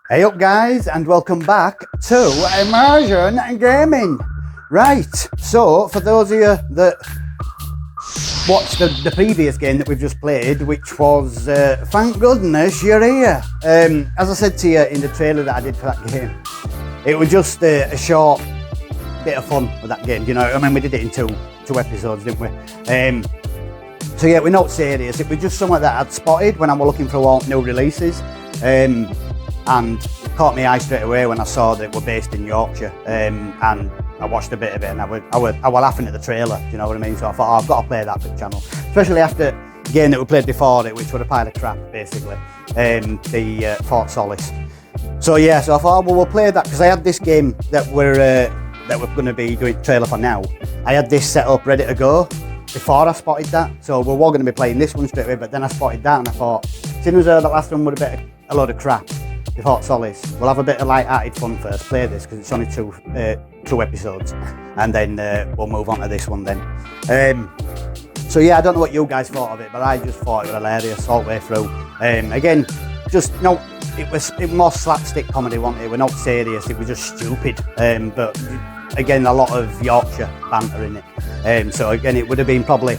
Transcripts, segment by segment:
Hey up guys, and welcome back to Immersion Gaming. Right, so for those of you that watched the previous game that we've just played, which was thank goodness you're here. As I said to you in the trailer that I did for that game, it was just a short bit of fun with that game, you know. I mean, we did it in two episodes, didn't we? So yeah, we're not serious. It was just something that I'd spotted when I was looking for all new releases. And it caught my eye straight away when I saw that it were based in Yorkshire, and I watched a bit of it, and I was laughing at the trailer, you know what I mean? So I thought, oh, I've got to play that for the channel, especially after the game that we played before it, which was a pile of crap, basically, the Fort Solis. So yeah, so I thought, oh, well, we'll play that, because I had this game that we're going to be doing the trailer for now. I had this set up ready to go before I spotted that, so we were going to be playing this one straight away, but then I spotted that, and I thought, seeing as though that last one was a load of crap, the Fort Solis, we'll have a bit of light-hearted fun first, play this, because it's only two episodes, and then we'll move on to this one then. So yeah, I don't know what you guys thought of it, but I just thought it was hilarious all the way through. Again, just, no, it was more slapstick comedy, wasn't it? We're not serious, it was just stupid, but again, a lot of Yorkshire banter in it. So again, it would have been probably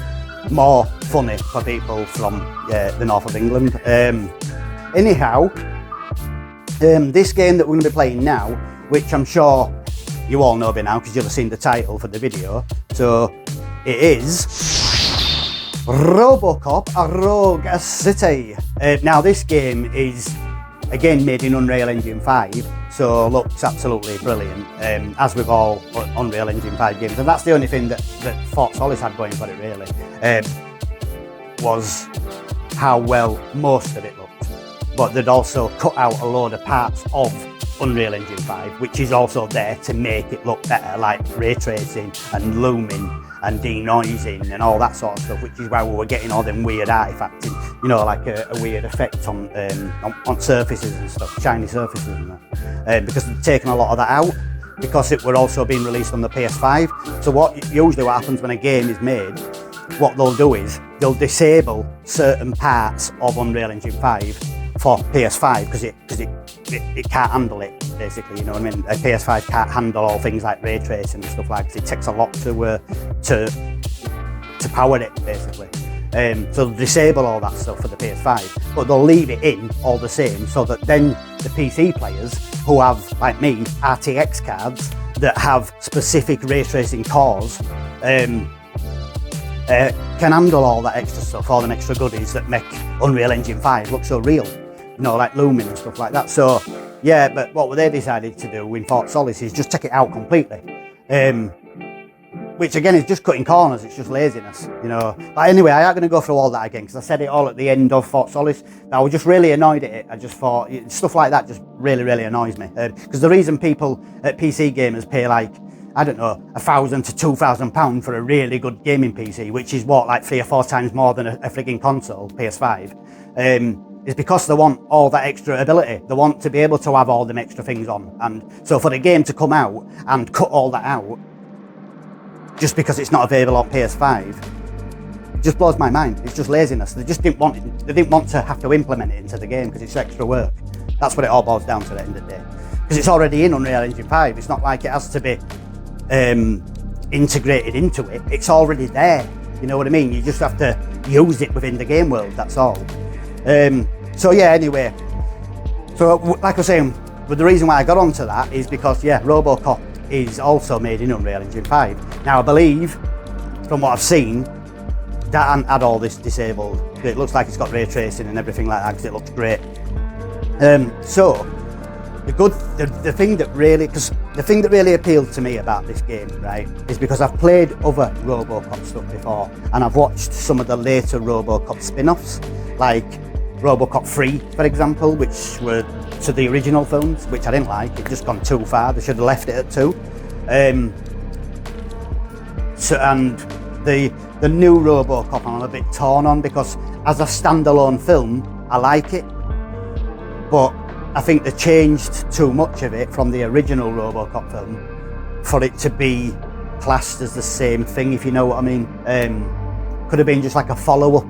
more funny for people from the north of England. Anyhow, this game that we're going to be playing now, which I'm sure you all know by now because you'll have seen the title for the video, so it is Robocop, a Rogue City. Now this game is again made in Unreal Engine 5, so looks absolutely brilliant, as with all Unreal Engine 5 games, and that's the only thing that Fort Solis had going for it really, was how well most of it looked. But they'd also cut out a load of parts of Unreal Engine 5, which is also there to make it look better, like ray tracing and looming and denoising and all that sort of stuff, which is why we were getting all them weird artifacting, you know, like a weird effect on surfaces and stuff, shiny surfaces and that, because they'd taken a lot of that out, because it were also being released on the PS5. So usually what happens when a game is made, what they'll do is they'll disable certain parts of Unreal Engine 5 for PS5 because it can't handle it, basically, you know what I mean? A PS5 can't handle all things like ray tracing and stuff like that. It takes a lot to power it, basically. So they'll disable all that stuff for the PS5, but they'll leave it in all the same, so that then the PC players who have, like me, RTX cards that have specific ray tracing cores can handle all that extra stuff, all the extra goodies that make Unreal Engine 5 look so real, you know, like looming and stuff like that. So yeah, but what they decided to do in Fort Solis is just take it out completely, which again is just cutting corners, it's just laziness, you know. But anyway, I ain't going to go through all that again, because I said it all at the end of Fort Solis. I was just really annoyed at it. I just thought stuff like that just really annoys me, because the reason people at PC gamers pay, like, I don't know, £1,000 to £2,000 for a really good gaming PC, which is what, like 3 or 4 times more than a frigging console, PS5, is because they want all that extra ability. They want to be able to have all them extra things on. And so for the game to come out and cut all that out, just because it's not available on PS5, just blows my mind. It's just laziness. They just didn't want it. They didn't want to have to implement it into the game because it's extra work. That's what it all boils down to at the end of the day. Because it's already in Unreal Engine 5. It's not like it has to be integrated into it. It's already there, you know what I mean? You just have to use it within the game world, that's all. So yeah, anyway, so like I was saying, but the reason why I got onto that is because, yeah, Robocop is also made in Unreal Engine 5. Now I believe, from what I've seen, that hasn't had all this disabled. It looks like it's got ray tracing and everything like that, because it looks great. So the thing that really appealed to me about this game, right, is because I've played other Robocop stuff before, and I've watched some of the later Robocop spin-offs, like Robocop 3, for example, which were to the original films, which I didn't like. It just gone too far. They should have left it at 2. So, and the new Robocop I'm a bit torn on, because as a standalone film, I like it, but I think they changed too much of it from the original Robocop film for it to be classed as the same thing, if you know what I mean. Could have been just like a follow-up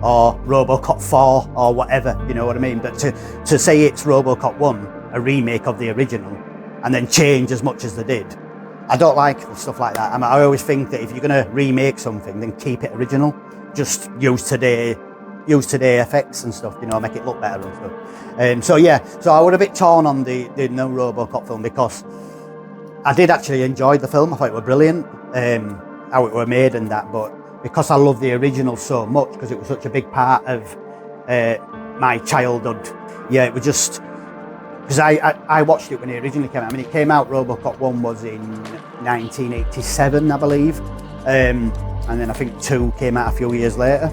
or Robocop 4 or whatever, you know what I mean? But to say it's Robocop 1, a remake of the original, and then change as much as they did, I don't like stuff like that. I always think that if you're going to remake something, then keep it original. Just use today effects and stuff, you know, make it look better and stuff. So I was a bit torn on the new Robocop film, because I did actually enjoy the film. I thought it was brilliant, how it was made and that, but because I love the original so much, because it was such a big part of my childhood, it was just... Because I watched it when it originally came out. I mean, it came out, Robocop 1 was in 1987, I believe. And then I think 2 came out a few years later.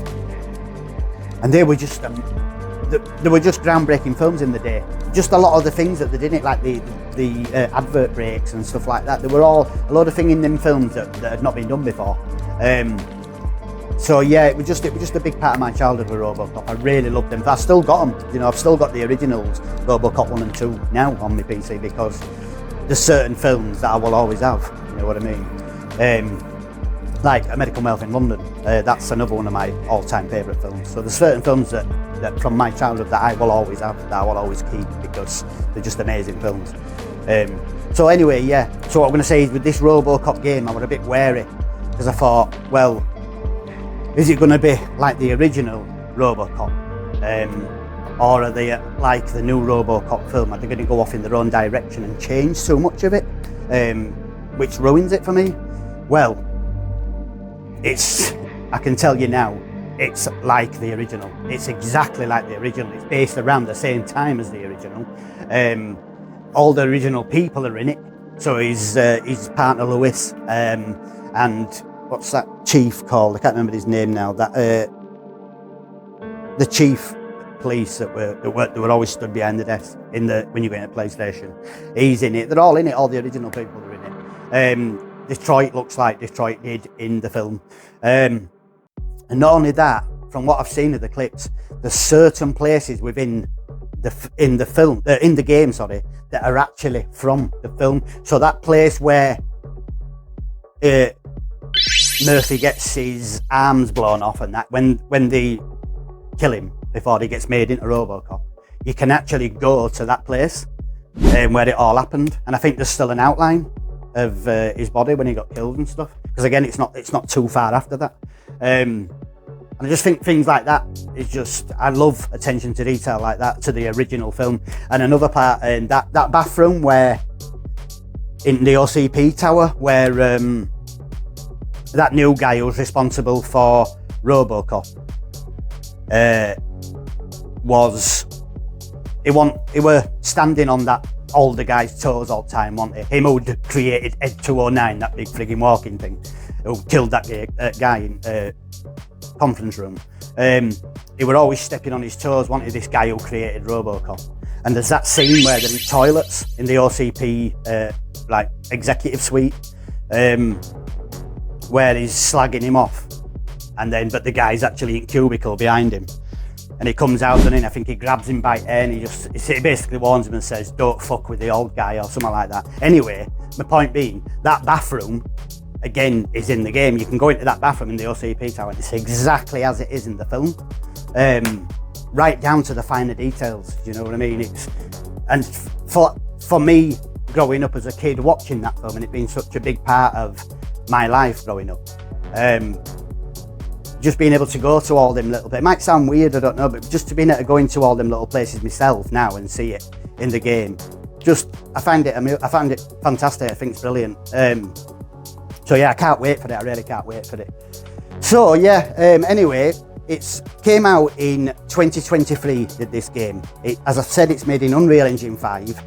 And they were just groundbreaking films in the day. Just a lot of the things that they did in it, like the advert breaks and stuff like that. There were all a lot of things in them films that had not been done before. It was just a big part of my childhood with Robocop. I really loved them. I still got them. You know, I've still got the originals, Robocop 1 and 2, now on my PC, because there's certain films that I will always have. You know what I mean? Like A Medical Meltdown in London. That's another one of my all-time favourite films. So there's certain films that from my childhood that I will always have, that I will always keep, because they're just amazing films. So what I'm going to say is, with this Robocop game, I was a bit wary, because I thought, well, is it going to be like the original Robocop? Or are they like the new Robocop film? Are they going to go off in their own direction and change so much of it, which ruins it for me? Well, I can tell you now, it's like the original. It's exactly like the original. It's based around the same time as the original. All the original people are in it. So his partner Lewis, and what's that chief called? I can't remember his name now. That the chief police that were always stood behind the desk when you go into PlayStation. He's in it. They're all in it. All the original people are in it. Detroit looks like Detroit did in the film. And not only that, from what I've seen of the clips, there's certain places within in the game, that are actually from the film. So that place where Murphy gets his arms blown off, and that when they kill him before he gets made into Robocop, you can actually go to that place where it all happened. And I think there's still an outline of his body when he got killed and stuff, because again, it's not too far after that. And I just think things like that is just, I love attention to detail like that to the original film. And another part, that bathroom where in the OCP tower, where that new guy who was responsible for Robocop he were standing on that older guy's toes all the time, wasn't he? Him who'd created Ed 209, that big frigging walking thing, who killed that guy in conference room. He were always stepping on his toes, wasn't he, this guy who created Robocop. And there's that scene where they're in toilets in the OCP like executive suite, where he's slagging him off, but the guy's actually in cubicle behind him, and he comes out, and I think he grabs him by hair, and he basically warns him and says, "Don't fuck with the old guy," or something like that. Anyway, my point being, that bathroom again is in the game. You can go into that bathroom in the OCP tower, and it's exactly as it is in the film, right down to the finer details. Do you know what I mean? And for me, growing up as a kid, watching that film, and it being such a big part of my life growing up, just being able to go to all them little, it might sound weird, I don't know, but just to be able to go into all them little places myself now and see it in the game, I find it fantastic. I think it's brilliant. I can't wait for it. I really can't wait for it. So anyway, it came out in 2023, this game. As I've said, it's made in Unreal Engine 5.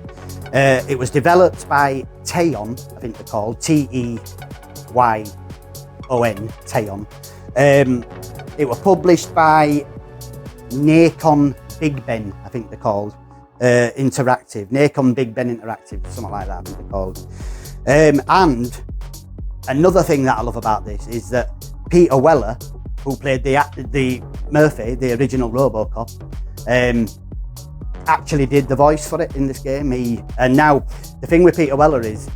It was developed by Teyon, I think they're called, Teyon, Teyon. It was published by Nacon Big Ben, I think they're called, Interactive. Nacon Big Ben Interactive, something like that, I think they're called. And another thing that I love about this is that Peter Weller, who played the Murphy, the original Robocop, actually did the voice for it in this game. And now the thing with Peter Weller is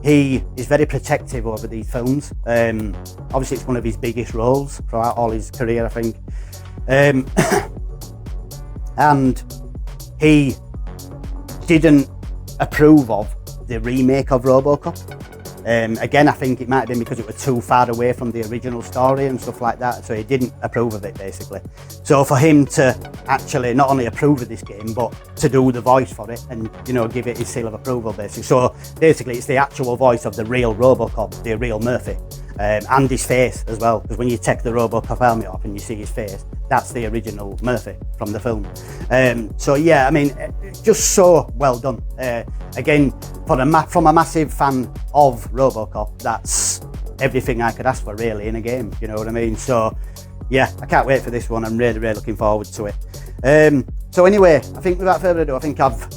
he is very protective over these films. Obviously, it's one of his biggest roles throughout all his career, I think. And he didn't approve of the remake of Robocop. Again, I think it might have been because it was too far away from the original story and stuff like that, so he didn't approve of it, basically. So for him to actually not only approve of this game, but to do the voice for it and, you know, give it his seal of approval, basically. So basically it's the actual voice of the real Robocop, the real Murphy, and his face as well, because when you take the Robocop helmet off and you see his face, that's the original Murphy from the film. So yeah, I mean, just so well done. Again, from a massive fan of Robocop, that's everything I could ask for really in a game, you know what I mean? So yeah, I can't wait for this one. I'm really, really looking forward to it. So anyway, I think without further ado, I think I've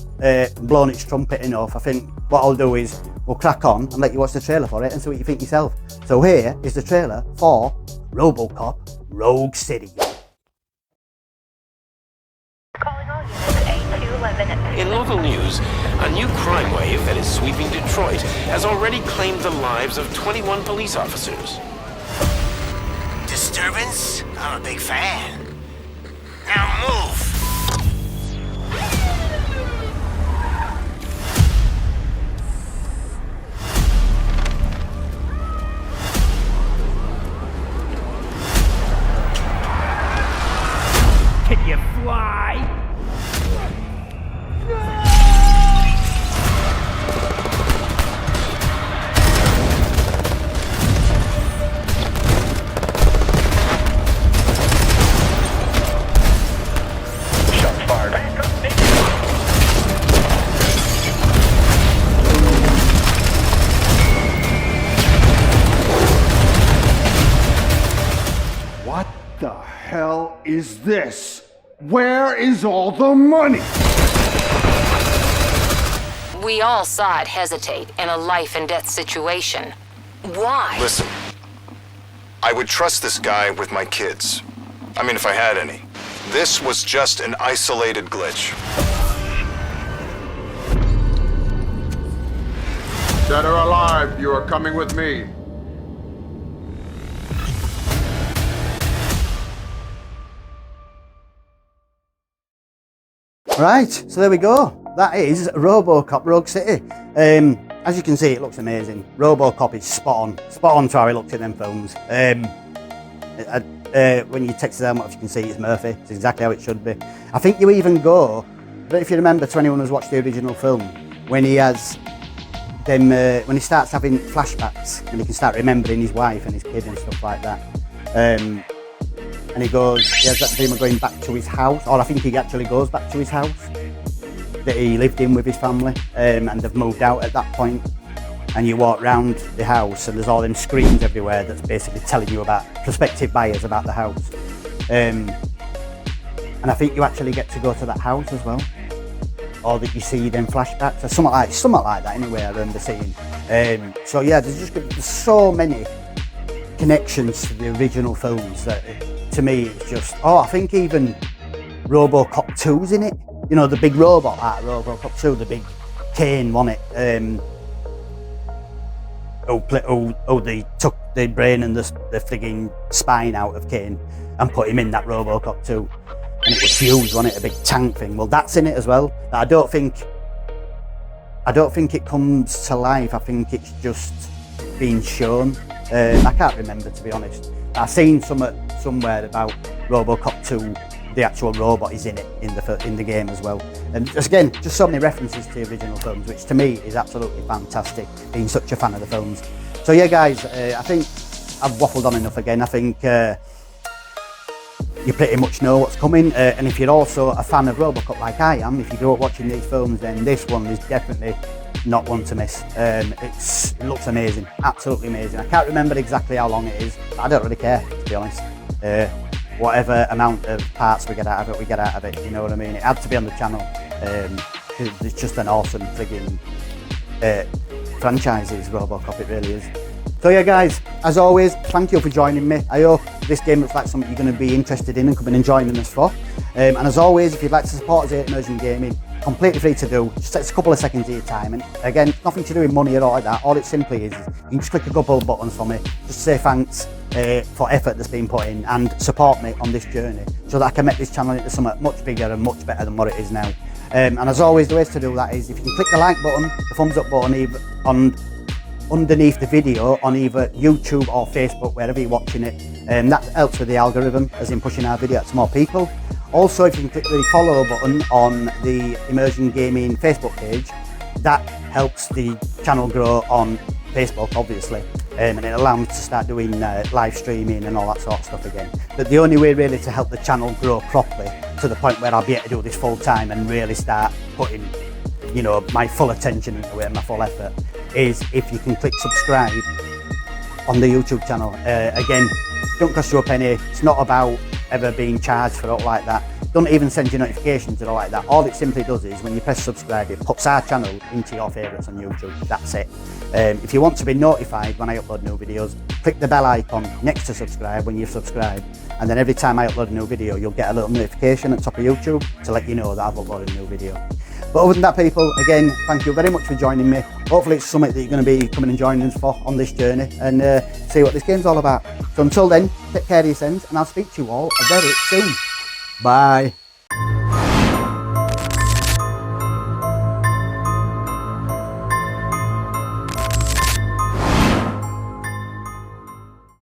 blown its trumpet enough. I think what I'll do is we'll crack on and let you watch the trailer for it and see what you think yourself. So here is the trailer for Robocop Rogue City. In local news, a new crime wave that is sweeping Detroit has already claimed the lives of 21 police officers. Disturbance? I'm a big fan. Now move! Can you fly? What the hell is this? Where is all the money? We all saw it hesitate in a life and death situation. Why? Listen, I would trust this guy with my kids. I mean, if I had any. This was just an isolated glitch. Dead or alive, you are coming with me. Right, so there we go. That is Robocop Rogue City. As you can see, it looks amazing. Robocop is spot on to how he looks in them films. When you take his helmet off, you can see it's Murphy. It's exactly how it should be. I think you even go, I don't know if you remember, to anyone who's watched the original film, when he has them, when he starts having flashbacks and he can start remembering his wife and his kid and stuff like that. And he has that dream of going back to his house, or I think he actually goes back to his house that he lived in with his family, and they've moved out at that point. And you walk round the house and there's all them screens everywhere that's basically telling you about prospective buyers about the house. And I think you actually get to go to that house as well, or that you see them flashbacks or something like that anyway, I remember seeing. So yeah, there's so many connections to the original films that to me it's just, I think even Robocop 2's in it, you know, the big robot out of Robocop 2, the big Kane, wasn't it? They took the brain and the frigging spine out of Kane and put him in that Robocop 2, and it was fused, wasn't it, a big tank thing. Well, that's in it as well. I don't think it comes to life. I think it's just being shown. I can't remember, to be honest. I've seen somewhere about Robocop 2. The actual robot is in it in the game as well. And just, again, just so many references to the original films, which to me is absolutely fantastic, being such a fan of the films. So yeah, guys, I think I've waffled on enough again. I think you pretty much know what's coming. And if you're also a fan of Robocop like I am, if you grew up watching these films, then this one is definitely not one to miss. It looks amazing, absolutely amazing. I can't remember exactly how long it is, but I don't really care, to be honest. Whatever amount of parts we get out of it, you know what I mean? It had to be on the channel. It's just an awesome frigging franchise, is Robocop, it really is. So yeah, guys, as always, thank you for joining me. I hope this game looks like something you're going to be interested in and come and join us for. And as always, if you'd like to support us here at Immersion Gaming, completely free to do. Just takes a couple of seconds of your time, and again, nothing to do with money or all like that. All it simply is you can just click a couple of buttons for me, just say thanks for effort that's been put in, and support me on this journey so that I can make this channel into something much bigger and much better than what it is now. And as always, the ways to do that is if you can click the like button, the thumbs up button, either underneath the video on either YouTube or Facebook, wherever you're watching it. That helps with the algorithm, as in pushing our video out to more people. Also, if you can click the follow button on the Immersion Gaming Facebook page, that helps the channel grow on Facebook, obviously, and it allows me to start doing live streaming and all that sort of stuff again. But the only way really to help the channel grow properly to the point where I'll be able to do this full time and really start putting, you know, my full attention into it and my full effort is if you can click subscribe on the YouTube channel. Again, don't cost you a penny. It's not about ever being charged for it like that. Don't even send you notifications or like that. All it simply does is when you press subscribe, it puts our channel into your favourites on YouTube. That's it. If you want to be notified when I upload new videos, click the bell icon next to subscribe when you've subscribed, and then every time I upload a new video, you'll get a little notification at the top of YouTube to let you know that I've uploaded a new video. But other than that, people, again, thank you very much for joining me. Hopefully it's something that you're going to be coming and joining us for on this journey, and see what this game's all about. So until then, take care of yourselves, and I'll speak to you all very soon. Bye.